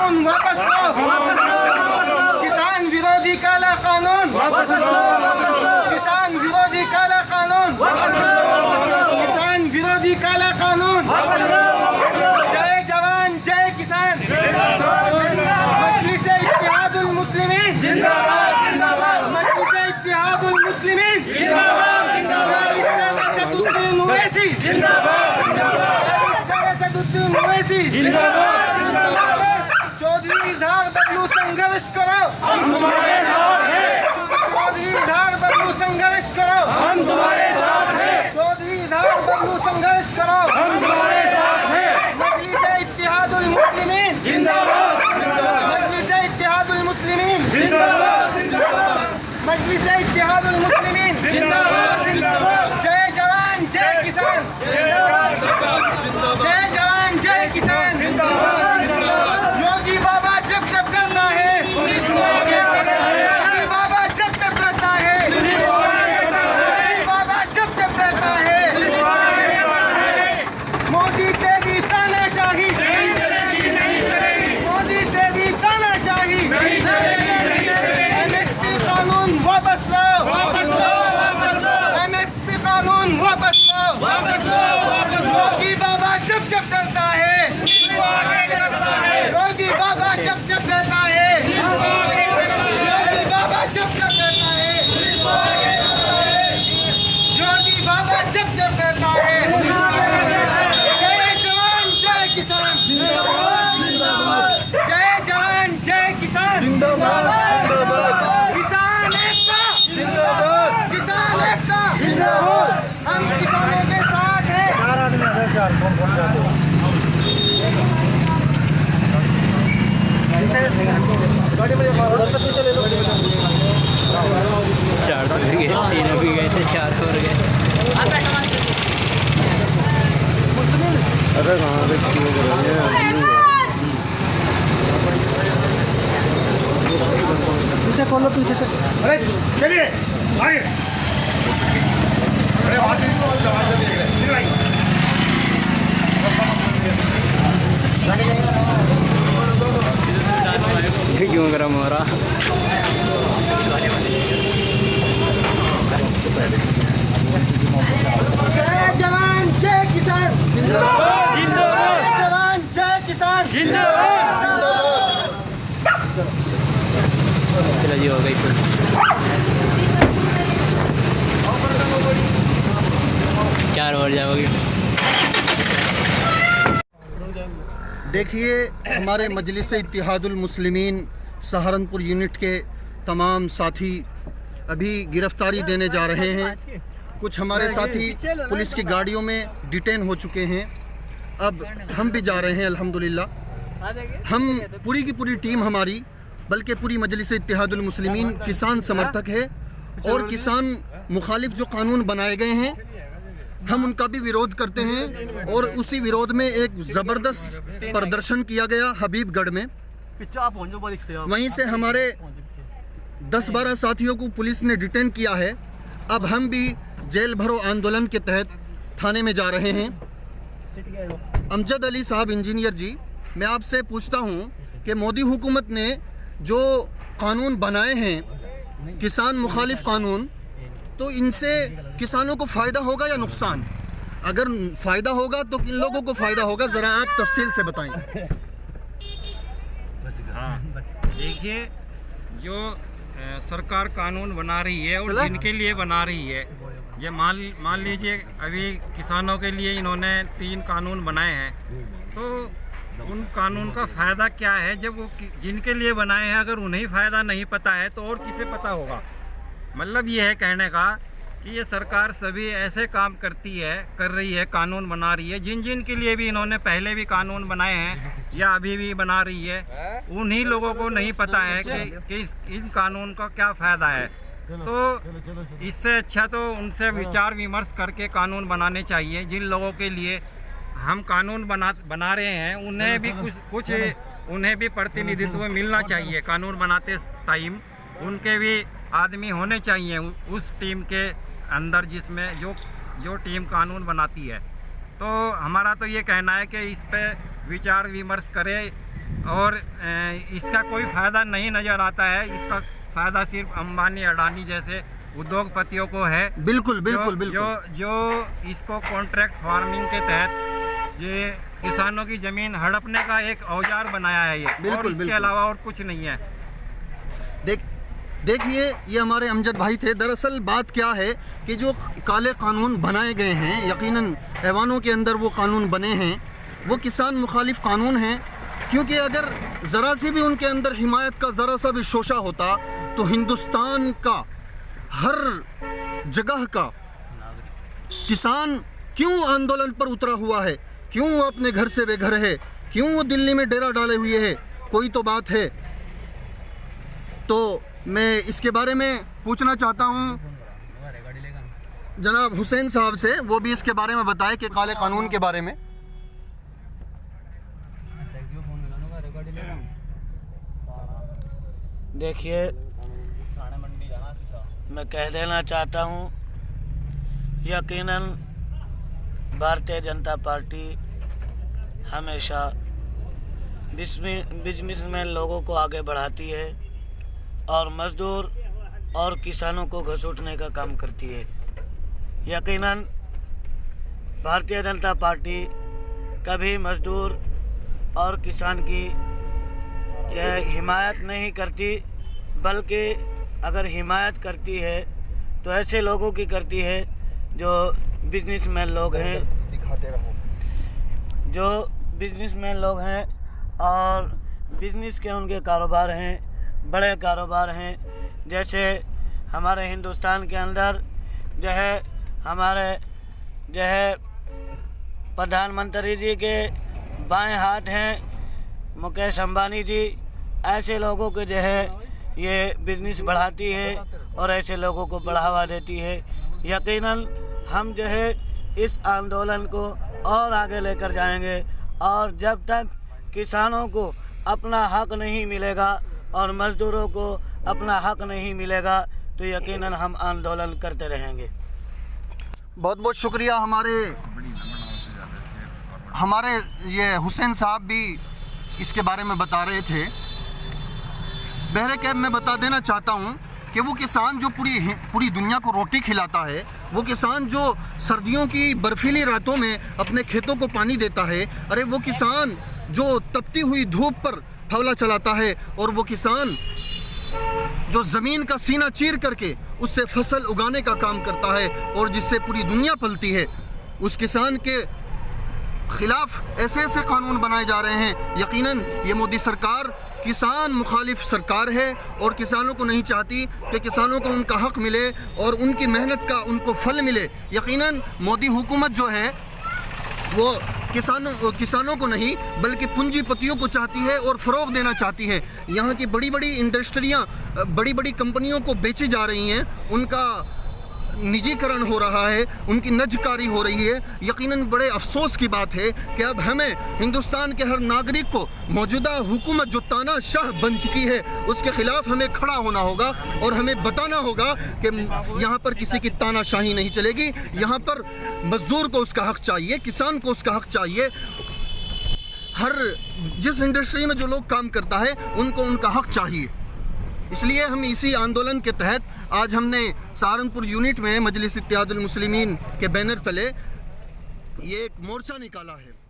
कानून वापस लो, किसान विरोधी काला कानून वापस लो, किसान विरोधी काला कानून वापस लो, किसान विरोधी काला कानून वापस लो। जय जवान जय किसान, मजलिस इत्तेहादुल मुस्लिमीन जिंदाबाद जिंदाबाद, मजलिस इत्तेहादुल मुस्लिमीन जिंदाबाद जिंदाबाद, असदुद्दीन ओवैसी जिंदाबाद जिंदाबाद, असदुद्दीन ओवैसी जिंदाबाद जिंदाबाद। चौधरी इजहार बबलू संघर्ष करो, हम तुम्हारे साथ हैं। चौधरी इजहार बबलू संघर्ष करो, हम तुम्हारे साथ हैं। चौधरी इजहार बबलू संघर्ष करो, हम तुम्हारे साथ हैं। मजलिस इत्तेहादुल मुस्लिमीन जिंदाबाद जिंदाबाद, मजलिस इत्तेहादुल मुस्लिमीन जिंदाबाद जिंदाबाद, मजलिस इत्तेहादुल मुस्लिमीन जिंदाबाद जिंदाबाद। जय जवान जय किसान, जय जवान जय किसान जिंदाबाद जिंदाबाद। योगी बाबा जब जब करना है पुलिस को आगे करना है, योगी बाबा जब जब करना है पुलिस को आगे करना है, योगी बाबा जब जब करना है पुलिस को आगे करना है। मोदी तेरी तानाशाही नहीं चलेगी नहीं चलेगी, मोदी तेरी तानाशाही नहीं चलेगी नहीं चलेगी। एमएसपी कानून वापस लो, वापस लो, वापस लो, एमएसपी कानून वापस लो, वापस लो, वापस लो। योगी बाबा जब जब करता है पुलिस को आगे करना है, योगी बाबा जब जब करता है पुलिस को आगे करना है, योगी बाबा जब जब करता है पुलिस को आगे करना है, योगी बाबा जब जब करता है पुलिस को आगे करना है। जय जवान जय किसान जिंदाबाद जिंदाबाद, जय जवान जय किसान जिंदाबाद जिंदाबाद, किसान एकता जिंदाबाद, किसान एकता जिंदाबाद। हम किसानों के साथ हैं। चार तो भी गए, तीन भी गए थे, चार और गए। अरे कहाँ से पीछे खोलो, पीछे से। अरे चलिए आगे, अरे क्यों गरम हो रहा? जय जवान जय किसान जिंदाबाद जिंदाबाद, जय जवान जय किसान जिंदाबाद जिंदाबाद। चलो जी, हो गई फिर। चार और जाओगे। देखिए, हमारे मजलिस इत्तेहादुल मुस्लिमीन सहारनपुर यूनिट के तमाम साथी अभी गिरफ्तारी देने जा रहे हैं। कुछ हमारे साथी पुलिस की गाड़ियों में डिटेन हो चुके हैं। अब हम भी जा रहे हैं अल्हम्दुलिल्लाह। हम पूरी की पूरी टीम हमारी, बल्कि पूरी मजलिस इत्तेहादुल मुस्लिमीन किसान समर्थक है और किसान मुखालिफ जो कानून बनाए गए हैं हम उनका भी विरोध करते हैं। और उसी विरोध में एक ज़बरदस्त प्रदर्शन किया गया हबीबगढ़ में। वहीं से हमारे 10-12 साथियों को पुलिस ने डिटेन किया है। अब हम भी जेल भरो आंदोलन के तहत थाने में जा रहे हैं। अमजद अली साहब इंजीनियर जी, मैं आपसे पूछता हूं कि मोदी हुकूमत ने जो कानून बनाए हैं किसान मुखालिफ कानून, तो इनसे किसानों को फ़ायदा होगा या नुकसान? अगर फ़ायदा होगा तो किन लोगों को फ़ायदा होगा, ज़रा आप तफसील से बताएं। हाँ, देखिए, जो सरकार कानून बना रही है और जिनके लिए बना रही है, ये मान लीजिए अभी किसानों के लिए इन्होंने 3 कानून बनाए हैं, तो उन कानून का फ़ायदा क्या है? जब वो जिनके लिए बनाए हैं अगर उन्हें फ़ायदा नहीं पता है तो और किसे पता होगा? मतलब ये है कहने का कि ये सरकार सभी ऐसे काम कर रही है, कानून बना रही है जिन के लिए भी इन्होंने पहले भी कानून बनाए हैं या अभी भी बना रही है, उन्हीं लोगों को नहीं पता है कि इन कानून का क्या फ़ायदा है। तो इससे अच्छा तो उनसे विचार विमर्श करके कानून बनाने चाहिए। जिन लोगों के लिए हम कानून बना रहे हैं उन्हें भी कुछ उन्हें भी प्रतिनिधित्व मिलना चाहिए। कानून बनाते टाइम उनके भी आदमी होने चाहिए उस टीम के अंदर जिसमें जो टीम कानून बनाती है। तो हमारा तो ये कहना है कि इस पे विचार विमर्श करे और इसका कोई फ़ायदा नहीं नज़र आता है। इसका फ़ायदा सिर्फ अंबानी अडानी जैसे उद्योगपतियों को है। बिल्कुल बिल्कुल बिल्कुल। जो इसको कॉन्ट्रैक्ट फार्मिंग के तहत ये किसानों की ज़मीन हड़पने का एक औजार बनाया है ये, और इसके अलावा और कुछ नहीं है। देखिए, ये हमारे अमजद भाई थे। दरअसल बात क्या है कि जो काले कानून बनाए गए हैं, यकीनन ऐवानों के अंदर वो कानून बने हैं, वो किसान मुखालिफ कानून हैं। क्योंकि अगर ज़रा सी भी उनके अंदर हिमायत का ज़रा सा भी शोशा होता तो हिंदुस्तान का हर जगह का किसान क्यों आंदोलन पर उतरा हुआ है, क्यों वो अपने घर से बेघर है, क्यों वो दिल्ली में डेरा डाले हुए है, कोई तो बात है। तो मैं इसके बारे में पूछना चाहता हूँ जनाब हुसैन साहब से, वो भी इसके बारे में बताए कि काले कानून के बारे में। देखिए, मैं कह देना चाहता हूँ, यकीनन भारतीय जनता पार्टी हमेशा बिजनेसमैन लोगों को आगे बढ़ाती है और मज़दूर और किसानों को घसीटने का काम करती है। यकीनन भारतीय जनता पार्टी कभी मज़दूर और किसान की यह हिमायत नहीं करती, बल्कि अगर हिमायत करती है तो ऐसे लोगों की करती है जो बिजनेसमैन लोग हैं, जो बिजनेसमैन लोग हैं और बिजनेस के उनके कारोबार हैं, बड़े कारोबार हैं। जैसे हमारे हिंदुस्तान के अंदर जो है हमारे जो है प्रधानमंत्री जी के बाएं हाथ हैं मुकेश अंबानी जी। ऐसे लोगों के जो है ये बिज़नेस बढ़ाती है और ऐसे लोगों को बढ़ावा देती है। यकीनन हम जो है इस आंदोलन को और आगे लेकर जाएंगे, और जब तक किसानों को अपना हक नहीं मिलेगा और मज़दूरों को अपना हक नहीं मिलेगा तो यकीनन हम आंदोलन करते रहेंगे। बहुत बहुत शुक्रिया। हमारे ये हुसैन साहब भी इसके बारे में बता रहे थे। बहरे कैब मैं बता देना चाहता हूँ कि वो किसान जो पूरी दुनिया को रोटी खिलाता है, वो किसान जो सर्दियों की बर्फीली रातों में अपने खेतों को पानी देता है, अरे वो किसान जो तपती हुई धूप पर फावला चलाता है, और वो किसान जो ज़मीन का सीना चीर करके उससे फसल उगाने का काम करता है और जिससे पूरी दुनिया पलती है, उस किसान के खिलाफ ऐसे ऐसे कानून बनाए जा रहे हैं। यकीनन ये मोदी सरकार किसान मुखालिफ सरकार है और किसानों को नहीं चाहती कि किसानों को उनका हक मिले और उनकी मेहनत का उनको फल मिले। यकीनन मोदी हुकूमत जो है वो किसानों को नहीं बल्कि पूंजीपतियों को चाहती है और फ़रोग़ देना चाहती है। यहाँ की बड़ी बड़ी इंडस्ट्रियाँ बड़ी बड़ी कंपनियों को बेची जा रही हैं, उनका निजीकरण हो रहा है, उनकी नजकारी हो रही है। यकीनन बड़े अफसोस की बात है कि अब हमें हिंदुस्तान के हर नागरिक को मौजूदा हुकूमत जो तानाशाह बन चुकी है उसके ख़िलाफ़ हमें खड़ा होना होगा और हमें बताना होगा कि यहाँ पर किसी की तानाशाही नहीं चलेगी। यहाँ पर मज़दूर को उसका हक चाहिए, किसान को उसका हक चाहिए। हर जिस इंडस्ट्री में जो लोग काम करता है उनको उनका हक चाहिए। इसलिए हम इसी आंदोलन के तहत आज हमने सहारनपुर यूनिट में मजलिस इत्तेहादुल मुस्लिमीन के बैनर तले ये एक मोर्चा निकाला है।